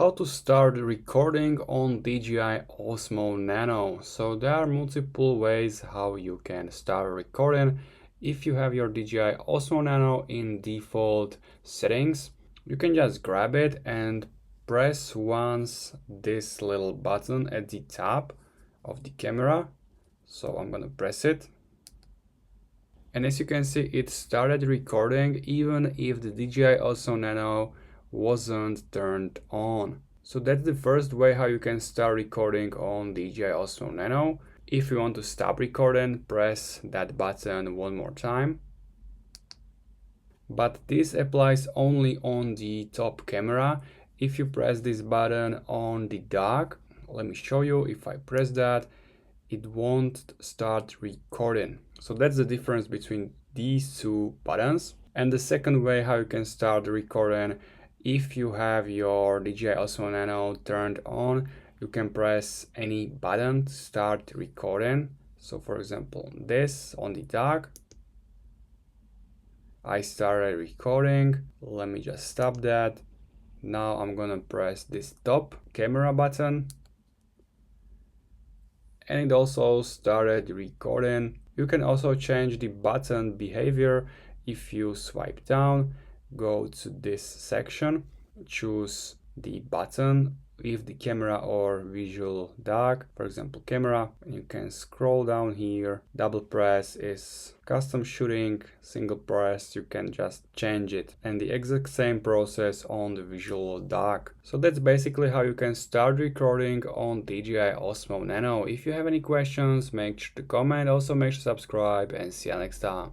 How to start recording on DJI Osmo Nano. So there are multiple ways how you can start recording. If you have your DJI Osmo Nano in default settings, you can just grab it and press once this little button at the top of the camera. So I'm gonna press it. And as you can see, it started recording even if the DJI Osmo Nano wasn't turned on. So that's the first way how you can start recording on DJI Osmo Nano. If you want to stop recording, press that button one more time. But this applies only on the top camera. If you press this button on the dock, let me show you. If I press that, it won't start recording. So that's the difference between these two buttons. And the second way how you can start recording, if you have your DJI Osmo Nano turned on, you can press any button to start recording. So for example, this on the dock, I started recording. Let me just stop that. Now I'm gonna press this top camera button. And it also started recording. You can also change the button behavior. If you swipe down, go to this section, choose the button with the camera or visual dock, for example camera, and you can scroll down here. Double press is custom shooting, single press you can just change it, and the exact same process on the visual dock. So that's basically how you can start recording on DJI Osmo Nano. If you have any questions, make sure to comment, also make sure to subscribe, and see you next time.